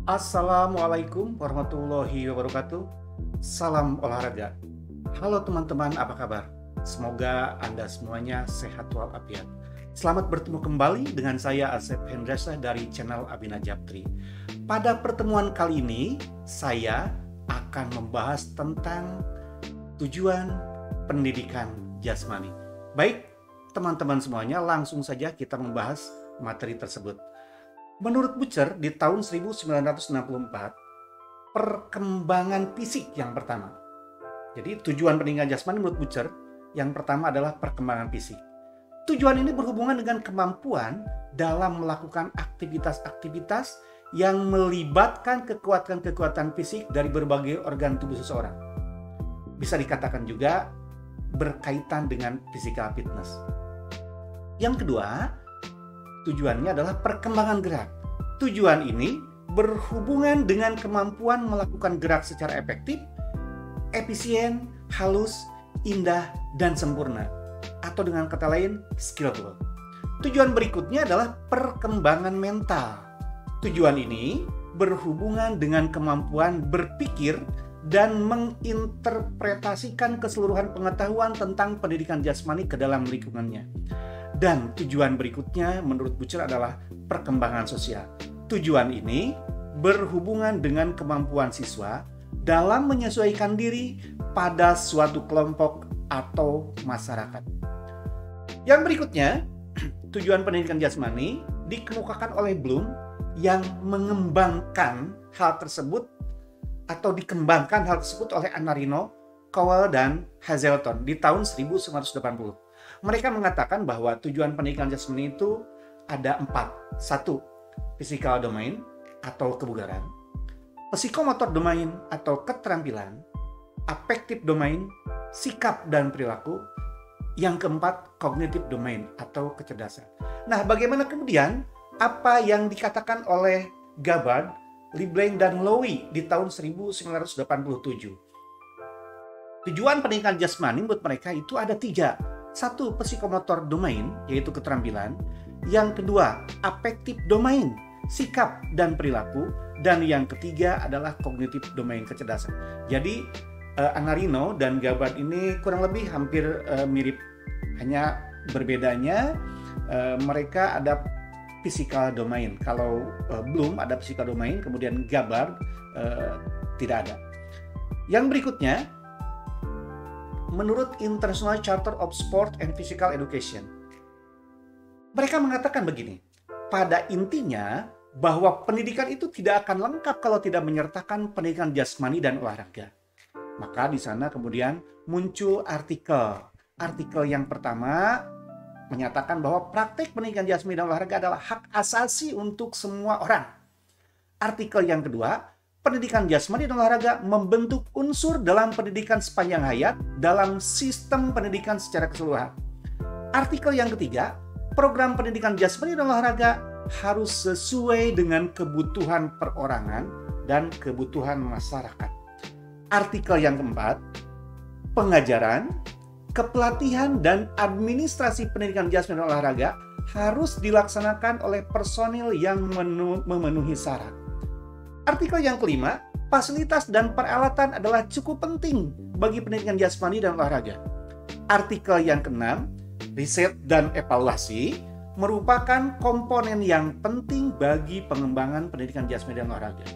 Assalamualaikum warahmatullahi wabarakatuh. Salam olahraga. Halo teman-teman, apa kabar? Semoga Anda semuanya sehat walafiat. Selamat bertemu kembali dengan saya Asep Hendrasa dari channel Abina Japtri. Pada pertemuan kali ini, saya akan membahas tentang tujuan pendidikan jasmani. Baik, teman-teman semuanya, langsung saja kita membahas materi tersebut. Menurut Butcher, di tahun 1964, perkembangan fisik yang pertama. Jadi tujuan pendidikan jasmani menurut Butcher, yang pertama adalah perkembangan fisik. Tujuan ini berhubungan dengan kemampuan dalam melakukan aktivitas-aktivitas yang melibatkan kekuatan-kekuatan fisik dari berbagai organ tubuh seseorang. Bisa dikatakan juga berkaitan dengan physical fitness. Yang kedua, tujuannya adalah perkembangan gerak. Tujuan ini berhubungan dengan kemampuan melakukan gerak secara efektif, efisien, halus, indah, dan sempurna. Atau dengan kata lain, skillful. Tujuan berikutnya adalah perkembangan mental. Tujuan ini berhubungan dengan kemampuan berpikir dan menginterpretasikan keseluruhan pengetahuan tentang pendidikan jasmani ke dalam lingkungannya. Dan tujuan berikutnya menurut Butcher adalah perkembangan sosial. Tujuan ini berhubungan dengan kemampuan siswa dalam menyesuaikan diri pada suatu kelompok atau masyarakat. Yang berikutnya, tujuan pendidikan jasmani dikemukakan oleh Bloom yang mengembangkan hal tersebut atau dikembangkan hal tersebut oleh Annarino, Cowell, dan Hazelton di tahun 1980. Mereka mengatakan bahwa tujuan pendidikan jasmani itu ada 4. 1. Physical domain atau kebugaran. Psikomotor domain atau keterampilan. Affective domain, sikap dan perilaku. Yang keempat, cognitive domain atau kecerdasan. Nah, bagaimana kemudian apa yang dikatakan oleh Gabbard, Liebling, dan Lowy di tahun 1987? Tujuan pendidikan jasmani menurut mereka itu ada 3. 1. Psikomotor domain, yaitu keterampilan. Yang kedua, affective domain, sikap dan perilaku. Dan yang ketiga adalah cognitive domain, kecerdasan. Jadi, Annarino dan Gabbard ini kurang lebih hampir mirip. Hanya berbedanya, mereka ada physical domain. Kalau Bloom ada physical domain, kemudian Gabbard tidak ada. Yang berikutnya, menurut International Charter of Sport and Physical Education, mereka mengatakan begini, pada intinya bahwa pendidikan itu tidak akan lengkap kalau tidak menyertakan pendidikan jasmani dan olahraga. Maka di sana kemudian muncul artikel. Artikel yang pertama menyatakan bahwa praktek pendidikan jasmani dan olahraga adalah hak asasi untuk semua orang. Artikel yang kedua, pendidikan jasmani dan olahraga membentuk unsur dalam pendidikan sepanjang hayat dalam sistem pendidikan secara keseluruhan. Artikel yang ketiga, program pendidikan jasmani dan olahraga harus sesuai dengan kebutuhan perorangan dan kebutuhan masyarakat. Artikel yang keempat, pengajaran, kepelatihan, dan administrasi pendidikan jasmani dan olahraga harus dilaksanakan oleh personil yang memenuhi syarat. Artikel yang kelima, fasilitas dan peralatan adalah cukup penting bagi pendidikan jasmani dan olahraga. Artikel yang keenam, riset dan evaluasi merupakan komponen yang penting bagi pengembangan pendidikan jasmani dan olahraga.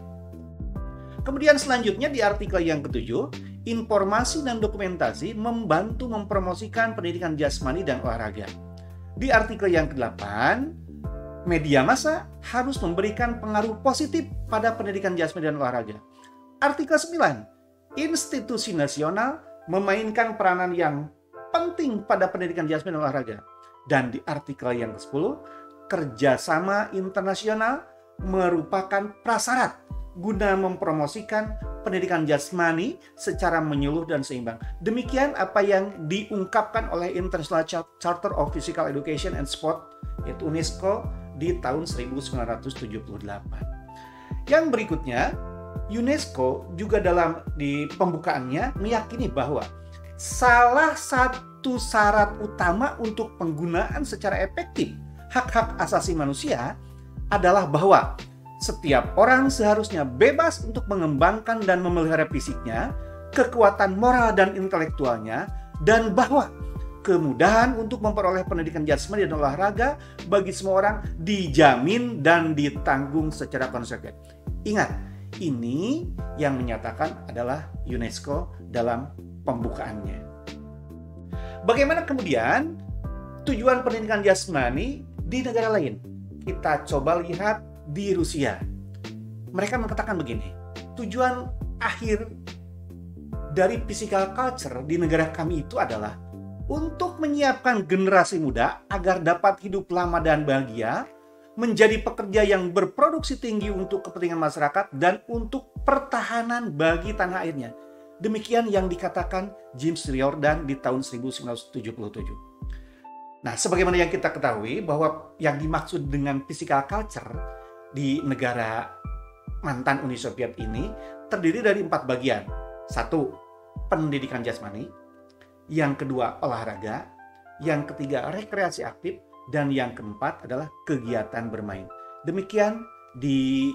Kemudian selanjutnya di artikel yang ketujuh, informasi dan dokumentasi membantu mempromosikan pendidikan jasmani dan olahraga. Di artikel yang ke-8, media massa harus memberikan pengaruh positif pada pendidikan jasmani dan olahraga. Artikel 9, institusi nasional memainkan peranan yang penting pada pendidikan jasmani dan olahraga. Dan di artikel yang ke-10, kerjasama internasional merupakan prasyarat guna mempromosikan pendidikan jasmani secara menyeluruh dan seimbang. Demikian apa yang diungkapkan oleh International Charter of Physical Education and Sport, yaitu UNESCO, di tahun 1978. Yang berikutnya, UNESCO juga di pembukaannya meyakini bahwa salah satu syarat utama untuk penggunaan secara efektif hak-hak asasi manusia adalah bahwa Setiap orang seharusnya bebas untuk mengembangkan dan memelihara fisiknya, kekuatan moral dan intelektualnya, dan bahwa kemudahan untuk memperoleh pendidikan jasmani dan olahraga bagi semua orang dijamin dan ditanggung secara konsekuens. Ingat, ini yang menyatakan adalah UNESCO dalam pembukaannya. Bagaimana kemudian tujuan pendidikan jasmani di negara lain? Kita coba lihat di Rusia. Mereka mengatakan begini, tujuan akhir dari physical culture di negara kami itu adalah untuk menyiapkan generasi muda agar dapat hidup lama dan bahagia, menjadi pekerja yang berproduksi tinggi untuk kepentingan masyarakat dan untuk pertahanan bagi tanah airnya. Demikian yang dikatakan James Riordan di tahun 1977. Nah, sebagaimana yang kita ketahui bahwa yang dimaksud dengan physical culture di negara mantan Uni Soviet ini terdiri dari 4 bagian. 1, pendidikan jasmani. Yang kedua, olahraga. Yang ketiga, rekreasi aktif. Dan yang keempat adalah kegiatan bermain. Demikian di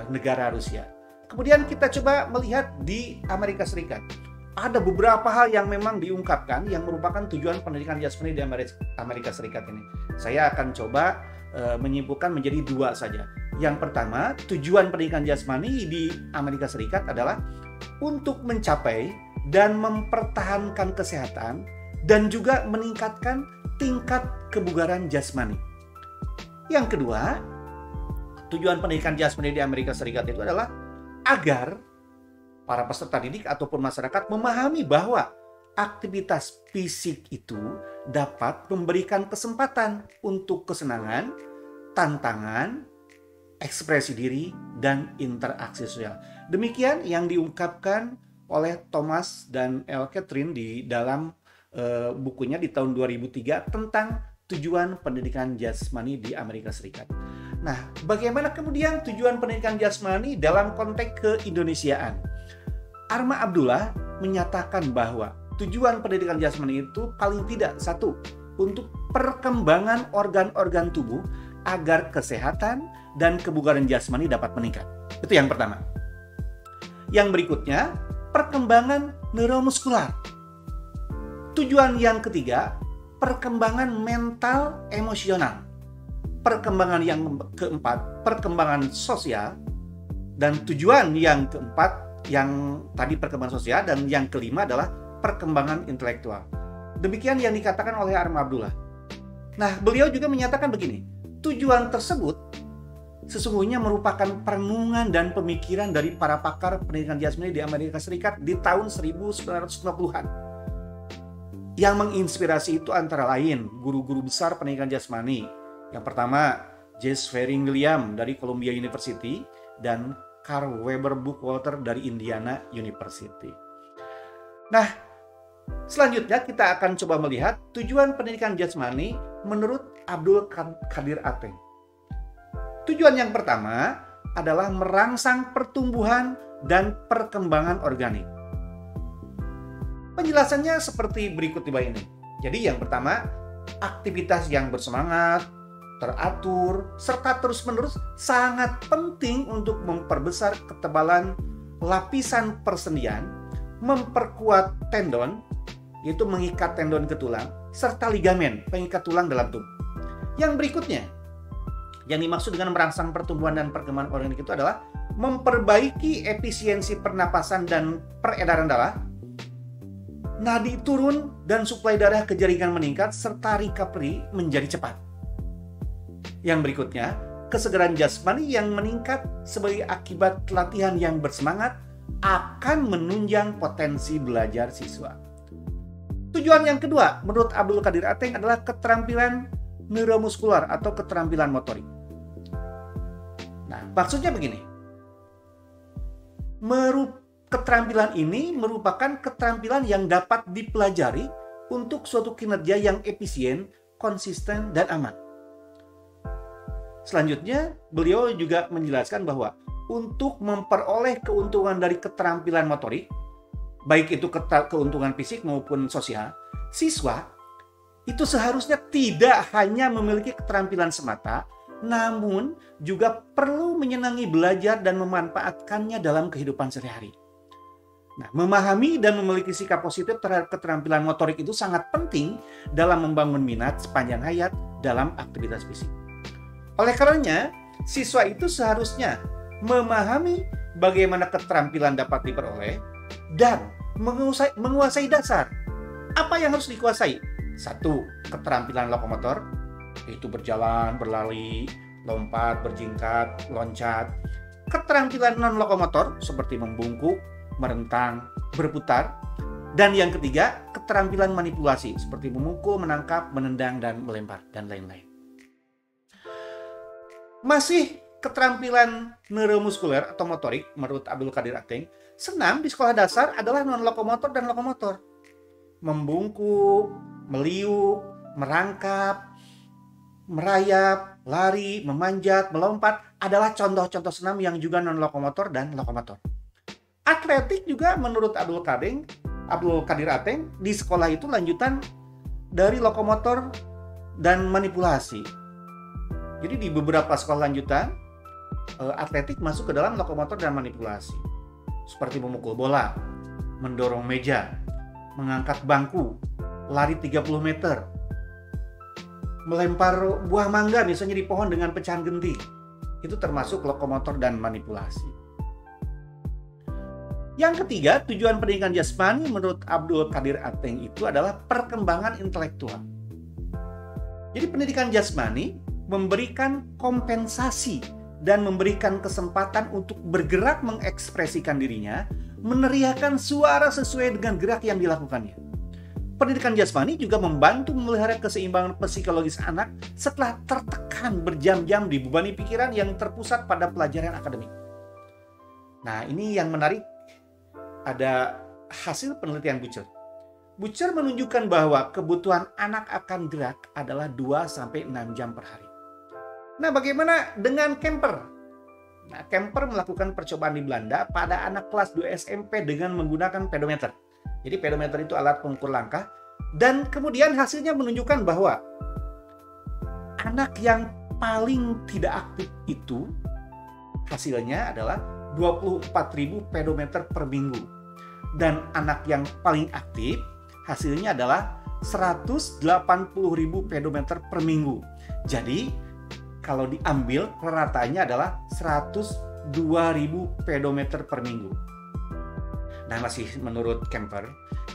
negara Rusia. Kemudian kita coba melihat di Amerika Serikat. Ada beberapa hal yang memang diungkapkan yang merupakan tujuan pendidikan jasmani di Amerika Serikat ini. Saya akan coba menyimpulkan menjadi 2 saja. Yang pertama, tujuan pendidikan jasmani di Amerika Serikat adalah untuk mencapai dan mempertahankan kesehatan dan juga meningkatkan tingkat kebugaran jasmani. Yang kedua, tujuan pendidikan jasmani di Amerika Serikat itu adalah agar para peserta didik ataupun masyarakat memahami bahwa aktivitas fisik itu dapat memberikan kesempatan untuk kesenangan, tantangan, ekspresi diri, dan interaksi sosial. Demikian yang diungkapkan oleh Thomas dan L. Catherine di dalam bukunya di tahun 2003 tentang tujuan pendidikan jasmani di Amerika Serikat. Nah, bagaimana kemudian tujuan pendidikan jasmani dalam konteks keindonesiaan? Arma Abdullah menyatakan bahwa tujuan pendidikan jasmani itu paling tidak 1, untuk perkembangan organ-organ tubuh agar kesehatan dan kebugaran jasmani dapat meningkat. Itu yang pertama. Yang berikutnya, perkembangan neuromuskular. Tujuan yang ketiga, perkembangan mental emosional. Perkembangan yang keempat, perkembangan sosial. Dan tujuan yang keempat, yang tadi perkembangan sosial, dan yang kelima adalah perkembangan intelektual. Demikian yang dikatakan oleh Arma Abdullah. Nah, beliau juga menyatakan begini, tujuan tersebut sesungguhnya merupakan perenungan dan pemikiran dari para pakar pendidikan jasmani di Amerika Serikat di tahun 1950-an. Yang menginspirasi itu antara lain guru-guru besar pendidikan jasmani. Yang pertama, J. Fering William dari Columbia University dan Carl Weber Bookwalter dari Indiana University. Nah, selanjutnya kita akan coba melihat tujuan pendidikan jasmani menurut Abdul Qadir Ateng. Tujuan yang pertama adalah merangsang pertumbuhan dan perkembangan organik. Penjelasannya seperti berikut di bawah ini. Jadi yang pertama, aktivitas yang bersemangat, teratur, serta terus-menerus sangat penting untuk memperbesar ketebalan lapisan persendian, memperkuat tendon, yaitu mengikat tendon ke tulang, serta ligamen, pengikat tulang dalam tubuh. Yang berikutnya, yang dimaksud dengan merangsang pertumbuhan dan perkembangan organik itu adalah memperbaiki efisiensi pernapasan dan peredaran darah, nadi turun dan suplai darah ke jaringan meningkat, serta recovery menjadi cepat. Yang berikutnya, kesegaran jasmani yang meningkat sebagai akibat latihan yang bersemangat akan menunjang potensi belajar siswa. Tujuan yang kedua, menurut Abdul Qadir Ateng adalah keterampilan neuromuskular atau keterampilan motorik. Nah, maksudnya begini. Keterampilan ini merupakan keterampilan yang dapat dipelajari untuk suatu kinerja yang efisien, konsisten, dan aman. Selanjutnya, beliau juga menjelaskan bahwa untuk memperoleh keuntungan dari keterampilan motorik, baik itu keuntungan fisik maupun sosial, siswa itu seharusnya tidak hanya memiliki keterampilan semata, namun juga perlu menyenangi belajar dan memanfaatkannya dalam kehidupan sehari-hari. Nah, memahami dan memiliki sikap positif terhadap keterampilan motorik itu sangat penting dalam membangun minat sepanjang hayat dalam aktivitas fisik. Oleh karenanya, siswa itu seharusnya memahami bagaimana keterampilan dapat diperoleh dan menguasai dasar. Apa yang harus dikuasai? 1. Keterampilan lokomotor, yaitu berjalan, berlari, lompat, berjingkat, loncat. Keterampilan non-lokomotor seperti membungkuk, merentang, berputar. Dan yang ketiga, keterampilan manipulasi seperti memukul, menangkap, menendang, dan melempar, dan lain-lain. Masih keterampilan neuromuskuler atau motorik menurut Abdul Qadir Ateng, senam di sekolah dasar adalah non-lokomotor dan lokomotor. Membungkuk, meliuk, merangkap, merayap, lari, memanjat, melompat adalah contoh-contoh senam yang juga non-lokomotor dan lokomotor. Atletik juga menurut Abdul Qadir Ateng di sekolah itu lanjutan dari lokomotor dan manipulasi. Jadi di beberapa sekolah lanjutan, atletik masuk ke dalam lokomotor dan manipulasi. Seperti memukul bola, mendorong meja, mengangkat bangku, lari 30 meter, melempar buah mangga misalnya di pohon dengan pecahan genting. Itu termasuk lokomotor dan manipulasi. Yang ketiga, tujuan pendidikan jasmani menurut Abdul Qadir Ateng itu adalah perkembangan intelektual. Jadi pendidikan jasmani memberikan kompensasi dan memberikan kesempatan untuk bergerak mengekspresikan dirinya, meneriakkan suara sesuai dengan gerak yang dilakukannya. Pendidikan jasmani juga membantu memelihara keseimbangan psikologis anak setelah tertekan berjam-jam dibebani pikiran yang terpusat pada pelajaran akademik. Nah, ini yang menarik, ada hasil penelitian Butcher. Butcher menunjukkan bahwa kebutuhan anak akan gerak adalah 2-6 jam per hari. Nah, bagaimana dengan Kemper? Nah, Kemper melakukan percobaan di Belanda pada anak kelas 2 SMP dengan menggunakan pedometer. Jadi pedometer itu alat pengukur langkah, dan kemudian hasilnya menunjukkan bahwa anak yang paling tidak aktif itu hasilnya adalah 24.000 pedometer per minggu. Dan anak yang paling aktif hasilnya adalah 180.000 pedometer per minggu. Jadi kalau diambil rata-ratanya adalah 102.000 pedometer per minggu. Nah, masih menurut Kemper,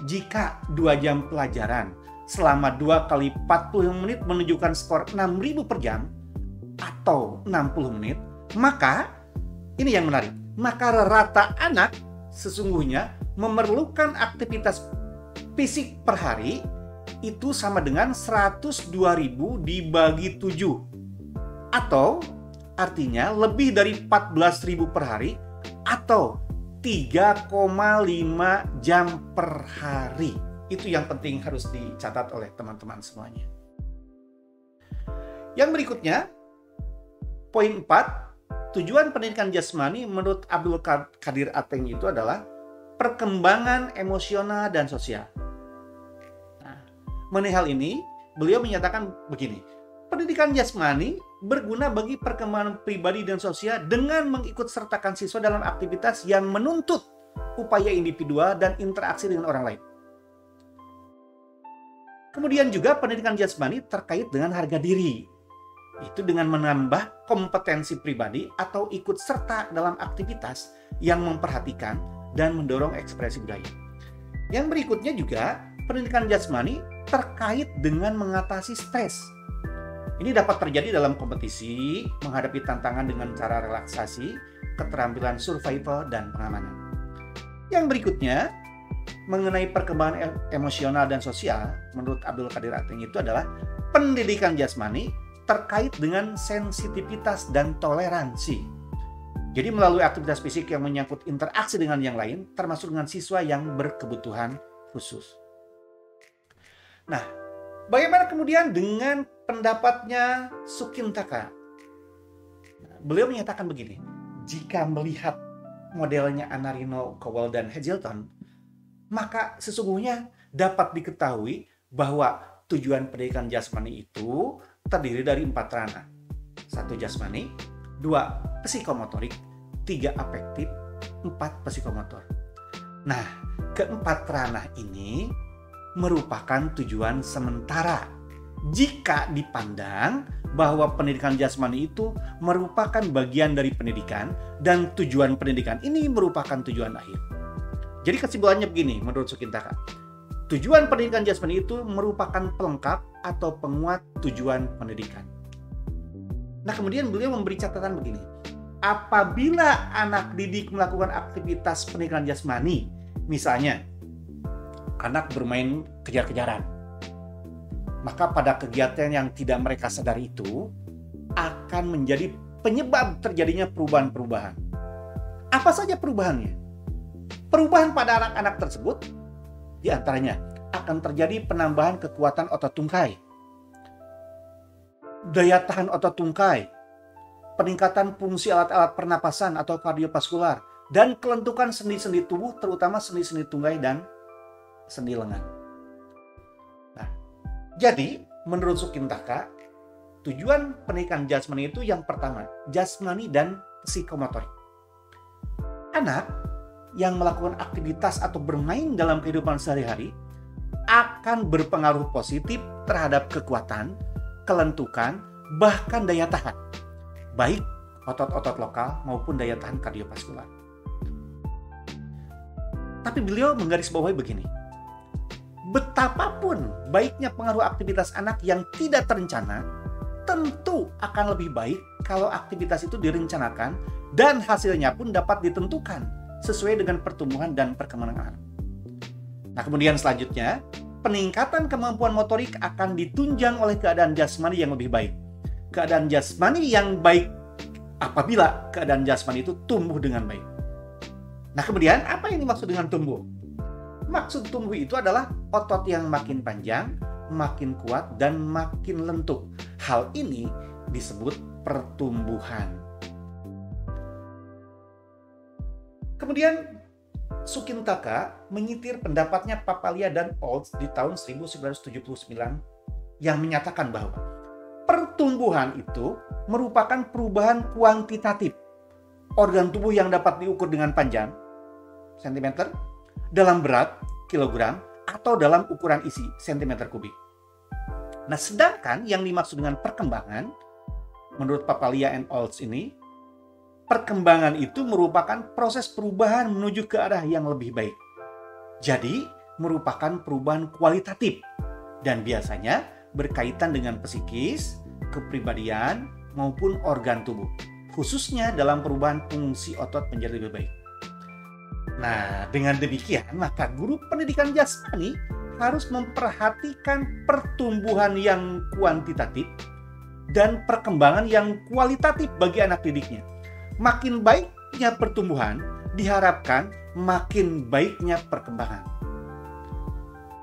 jika 2 jam pelajaran selama 2 kali 40 menit menunjukkan skor 6.000 per jam atau 60 menit, maka ini yang menarik. Maka rata anak sesungguhnya memerlukan aktivitas fisik per hari itu sama dengan 102.000 dibagi 7. Atau artinya lebih dari 14.000 per hari atau 3,5 jam per hari. Itu yang penting harus dicatat oleh teman-teman semuanya. Yang berikutnya, poin 4, tujuan pendidikan jasmani menurut Abdul Qadir Ateng itu adalah perkembangan emosional dan sosial. Nah, mengenai hal ini, beliau menyatakan begini, pendidikan jasmani berguna bagi perkembangan pribadi dan sosial dengan mengikut sertakan siswa dalam aktivitas yang menuntut upaya individual dan interaksi dengan orang lain. Kemudian juga pendidikan jasmani terkait dengan harga diri. Itu dengan menambah kompetensi pribadi atau ikut serta dalam aktivitas yang memperhatikan dan mendorong ekspresi budaya. Yang berikutnya juga pendidikan jasmani terkait dengan mengatasi stres. Ini dapat terjadi dalam kompetisi, menghadapi tantangan dengan cara relaksasi, keterampilan survival, dan pengamanan. Yang berikutnya, mengenai perkembangan emosional dan sosial, menurut Abdul Qadir Ateng itu adalah pendidikan jasmani terkait dengan sensitivitas dan toleransi. Jadi melalui aktivitas fisik yang menyangkut interaksi dengan yang lain, termasuk dengan siswa yang berkebutuhan khusus. Nah, bagaimana kemudian dengan pendapatnya Sukintaka? Beliau menyatakan begini, jika melihat modelnya Annarino, Cowell, dan Hazelton, maka sesungguhnya dapat diketahui bahwa tujuan pendidikan jasmani itu terdiri dari 4 ranah. 1 jasmani, 2 psikomotorik, 3 afektif, 4 psikomotor. Nah, keempat ranah ini merupakan tujuan sementara jika dipandang bahwa pendidikan jasmani itu merupakan bagian dari pendidikan dan tujuan pendidikan ini merupakan tujuan akhir. Jadi kesimpulannya begini menurut Sukintaka. Tujuan pendidikan jasmani itu merupakan pelengkap atau penguat tujuan pendidikan. Nah, kemudian beliau memberi catatan begini. Apabila anak didik melakukan aktivitas pendidikan jasmani, misalnya anak bermain kejar-kejaran, maka pada kegiatan yang tidak mereka sadari itu akan menjadi penyebab terjadinya perubahan-perubahan. Apa saja perubahannya? Perubahan pada anak-anak tersebut diantaranya akan terjadi penambahan kekuatan otot tungkai, daya tahan otot tungkai, peningkatan fungsi alat-alat pernapasan atau kardiovaskular, dan kelentukan sendi-sendi tubuh terutama sendi-sendi tungkai dan sendi lengan. Nah, jadi menurut Sukintaka, tujuan pendidikan jasmani itu yang pertama, jasmani dan psikomotorik. Anak yang melakukan aktivitas atau bermain dalam kehidupan sehari-hari akan berpengaruh positif terhadap kekuatan, kelentukan, bahkan daya tahan, baik otot-otot lokal maupun daya tahan kardiovaskular. Tapi beliau menggarisbawahi begini, betapapun baiknya pengaruh aktivitas anak yang tidak terencana, tentu akan lebih baik kalau aktivitas itu direncanakan dan hasilnya pun dapat ditentukan sesuai dengan pertumbuhan dan perkembangan anak. Nah, kemudian selanjutnya, peningkatan kemampuan motorik akan ditunjang oleh keadaan jasmani yang lebih baik. Keadaan jasmani yang baik apabila keadaan jasmani itu tumbuh dengan baik. Nah, kemudian apa yang dimaksud dengan tumbuh? Maksud tumbuh itu adalah otot yang makin panjang, makin kuat, dan makin lentur. Hal ini disebut pertumbuhan. Kemudian Sukintaka menyitir pendapatnya Papalia dan Olds di tahun 1979 yang menyatakan bahwa pertumbuhan itu merupakan perubahan kuantitatif organ tubuh yang dapat diukur dengan panjang cm, dalam berat kilogram, atau dalam ukuran isi cm kubik. Nah, sedangkan yang dimaksud dengan perkembangan menurut Papalia and Olds ini, perkembangan itu merupakan proses perubahan menuju ke arah yang lebih baik. Jadi, merupakan perubahan kualitatif dan biasanya berkaitan dengan psikis, kepribadian, maupun organ tubuh, khususnya dalam perubahan fungsi otot menjadi lebih baik. Nah, dengan demikian, maka guru pendidikan jasmani harus memperhatikan pertumbuhan yang kuantitatif dan perkembangan yang kualitatif bagi anak didiknya. Makin baiknya pertumbuhan, diharapkan makin baiknya perkembangan.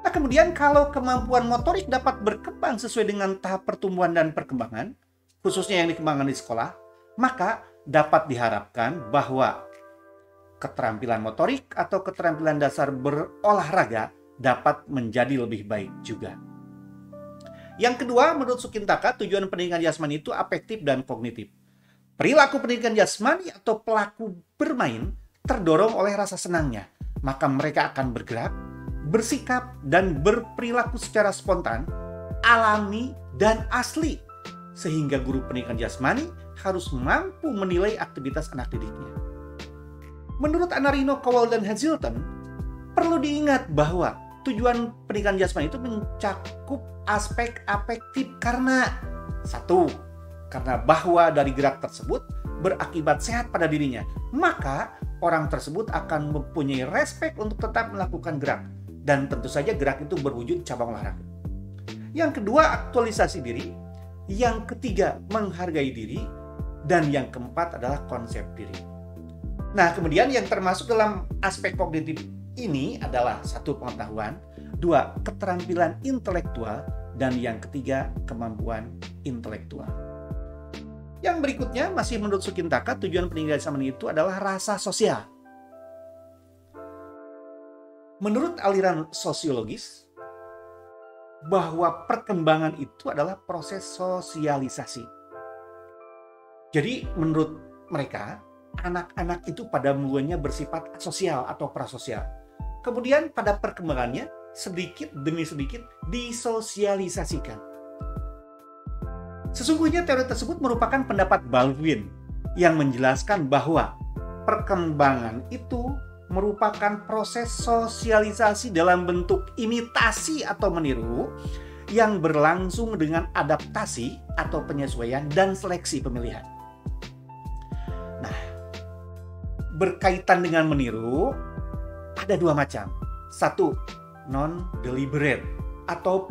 Nah, kemudian kalau kemampuan motorik dapat berkembang sesuai dengan tahap pertumbuhan dan perkembangan, khususnya yang dikembangkan di sekolah, maka dapat diharapkan bahwa keterampilan motorik atau keterampilan dasar berolahraga dapat menjadi lebih baik juga. Yang kedua, menurut Sukintaka, tujuan pendidikan jasmani itu afektif dan kognitif. Perilaku pendidikan jasmani atau pelaku bermain terdorong oleh rasa senangnya, maka mereka akan bergerak, bersikap, dan berperilaku secara spontan, alami, dan asli. Sehingga guru pendidikan jasmani harus mampu menilai aktivitas anak didiknya. Menurut Anarino, Cowell, dan Hazilton, perlu diingat bahwa tujuan pendidikan jasmani itu mencakup aspek afektif karena satu, karena bahwa dari gerak tersebut berakibat sehat pada dirinya, maka orang tersebut akan mempunyai respek untuk tetap melakukan gerak. Dan tentu saja gerak itu berwujud cabang olahraga. Yang kedua, aktualisasi diri. Yang ketiga, menghargai diri. Dan yang keempat adalah konsep diri. Nah, kemudian yang termasuk dalam aspek kognitif ini adalah satu, pengetahuan, dua, keterampilan intelektual, dan yang ketiga, kemampuan intelektual. Yang berikutnya, masih menurut Sukintaka, tujuan pendidikan jasmani itu adalah rasa sosial. Menurut aliran sosiologis, bahwa perkembangan itu adalah proses sosialisasi. Jadi menurut mereka, anak-anak itu pada mulanya bersifat asosial atau prasosial. Kemudian pada perkembangannya sedikit demi sedikit disosialisasikan. Sesungguhnya teori tersebut merupakan pendapat Baldwin yang menjelaskan bahwa perkembangan itu merupakan proses sosialisasi dalam bentuk imitasi atau meniru yang berlangsung dengan adaptasi atau penyesuaian dan seleksi pemilihan. Nah, berkaitan dengan meniru, ada dua macam. Satu, non-deliberate atau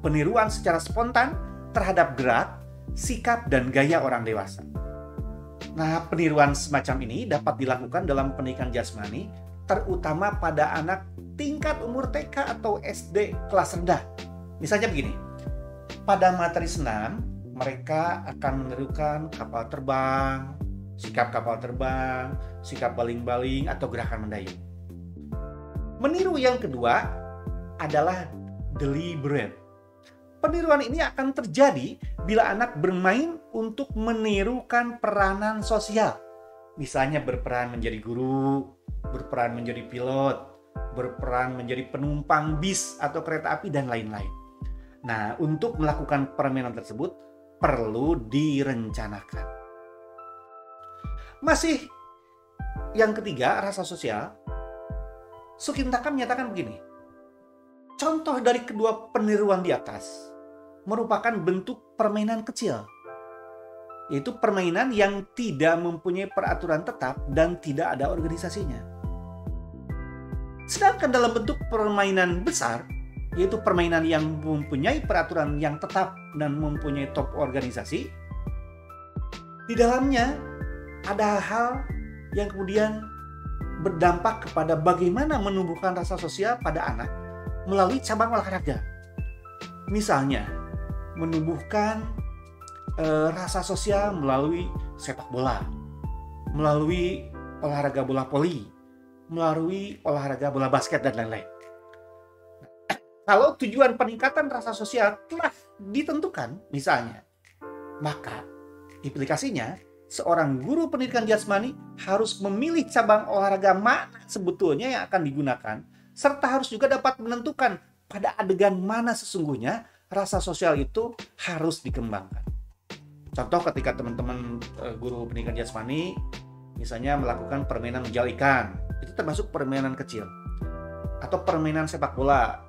peniruan secara spontan terhadap gerak, sikap, dan gaya orang dewasa. Nah, peniruan semacam ini dapat dilakukan dalam pendidikan jasmani, terutama pada anak tingkat umur TK atau SD kelas rendah. Misalnya begini, pada materi senam, mereka akan menirukan kapal terbang, sikap kapal terbang, sikap baling-baling, atau gerakan mendayung. Meniru yang kedua adalah deliberate. Peniruan ini akan terjadi bila anak bermain untuk menirukan peranan sosial. Misalnya berperan menjadi guru, berperan menjadi pilot, berperan menjadi penumpang bis atau kereta api, dan lain-lain. Nah, untuk melakukan permainan tersebut perlu direncanakan. Masih yang ketiga, rasa sosial. Sukintaka menyatakan begini, contoh dari kedua peniruan di atas merupakan bentuk permainan kecil, yaitu permainan yang tidak mempunyai peraturan tetap dan tidak ada organisasinya. Sedangkan dalam bentuk permainan besar, yaitu permainan yang mempunyai peraturan yang tetap dan mempunyai top organisasi, di dalamnya ada hal yang kemudian berdampak kepada bagaimana menumbuhkan rasa sosial pada anak melalui cabang olahraga. Misalnya, menumbuhkan rasa sosial melalui sepak bola, melalui olahraga bola voli, melalui olahraga bola basket, dan lain-lain. Kalau tujuan peningkatan rasa sosial telah ditentukan, misalnya, maka implikasinya seorang guru pendidikan jasmani harus memilih cabang olahraga mana sebetulnya yang akan digunakan, serta harus juga dapat menentukan pada adegan mana sesungguhnya rasa sosial itu harus dikembangkan. Contoh ketika teman-teman guru pendidikan jasmani misalnya melakukan permainan menjal ikan, itu termasuk permainan kecil. Atau permainan sepak bola,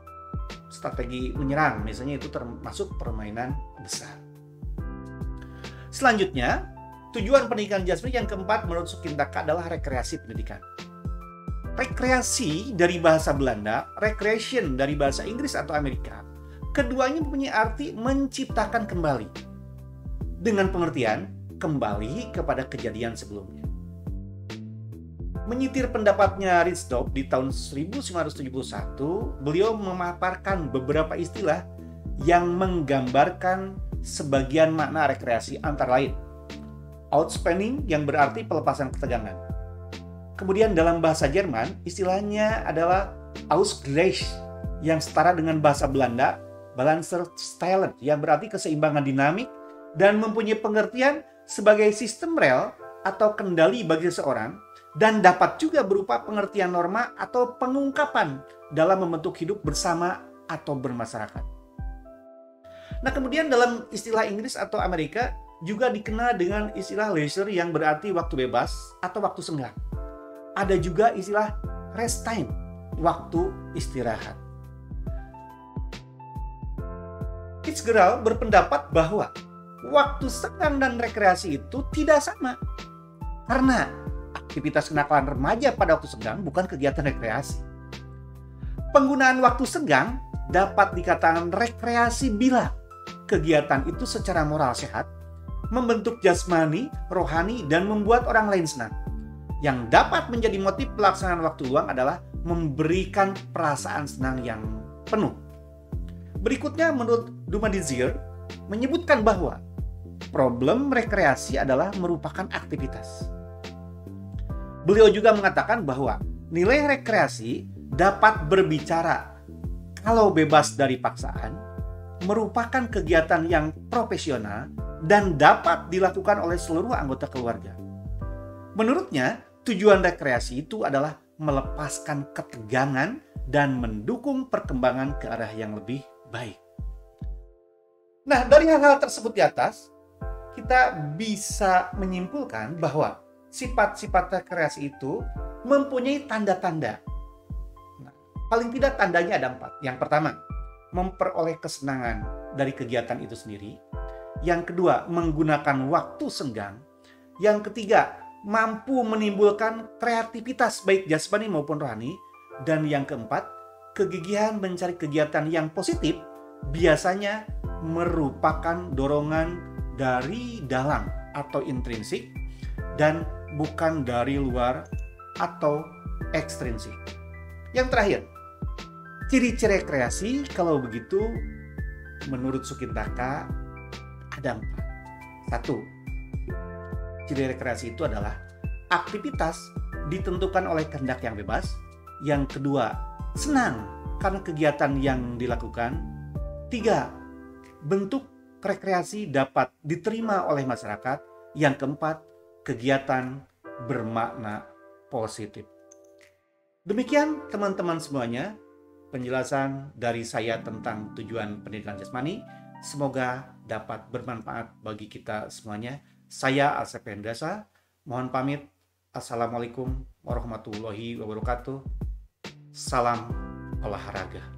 strategi menyerang, misalnya itu termasuk permainan besar. Selanjutnya, tujuan pendidikan jasmani yang keempat menurut Sukintaka adalah rekreasi pendidikan. Rekreasi dari bahasa Belanda, recreation dari bahasa Inggris atau Amerika, keduanya mempunyai arti menciptakan kembali, dengan pengertian kembali kepada kejadian sebelumnya. Menyitir pendapatnya Ridsdorf di tahun 1971, beliau memaparkan beberapa istilah yang menggambarkan sebagian makna rekreasi, antara lain Outspanning yang berarti pelepasan ketegangan. Kemudian dalam bahasa Jerman istilahnya adalah Ausgleich yang setara dengan bahasa Belanda Balanceerstellend yang berarti keseimbangan dinamik dan mempunyai pengertian sebagai sistem rel atau kendali bagi seseorang, dan dapat juga berupa pengertian norma atau pengungkapan dalam membentuk hidup bersama atau bermasyarakat. Nah, kemudian dalam istilah Inggris atau Amerika juga dikenal dengan istilah leisure yang berarti waktu bebas atau waktu senggang. Ada juga istilah rest time, waktu istirahat. Fitzgerald berpendapat bahwa waktu senggang dan rekreasi itu tidak sama. Karena aktivitas kenakalan remaja pada waktu senggang bukan kegiatan rekreasi. Penggunaan waktu senggang dapat dikatakan rekreasi bila kegiatan itu secara moral sehat, membentuk jasmani, rohani, dan membuat orang lain senang. Yang dapat menjadi motif pelaksanaan waktu luang adalah memberikan perasaan senang yang penuh. Berikutnya menurut Dumadizier menyebutkan bahwa problem rekreasi adalah merupakan aktivitas. Beliau juga mengatakan bahwa nilai rekreasi dapat berbicara kalau bebas dari paksaan, merupakan kegiatan yang profesional dan dapat dilakukan oleh seluruh anggota keluarga. Menurutnya, tujuan rekreasi itu adalah melepaskan ketegangan dan mendukung perkembangan ke arah yang lebih baik. Nah, dari hal-hal tersebut di atas, kita bisa menyimpulkan bahwa sifat-sifat rekreasi itu mempunyai tanda-tanda. Nah, paling tidak tandanya ada 4. Yang pertama, memperoleh kesenangan dari kegiatan itu sendiri. Yang kedua, menggunakan waktu senggang. Yang ketiga, mampu menimbulkan kreativitas baik jasmani maupun rohani. Dan yang keempat, kegigihan mencari kegiatan yang positif biasanya merupakan dorongan dari dalam atau intrinsik dan bukan dari luar atau ekstrinsik. Yang terakhir, ciri-ciri rekreasi kalau begitu menurut Sukintaka ada 4. 1. Ciri rekreasi itu adalah aktivitas ditentukan oleh kehendak yang bebas. Yang kedua, senang karena kegiatan yang dilakukan. 3. Bentuk rekreasi dapat diterima oleh masyarakat. Yang keempat, kegiatan bermakna positif. Demikian teman-teman semuanya, penjelasan dari saya tentang tujuan pendidikan jasmani. Semoga dapat bermanfaat bagi kita semuanya. Saya Asep Hendasa, mohon pamit. Assalamualaikum warahmatullahi wabarakatuh. Salam olahraga.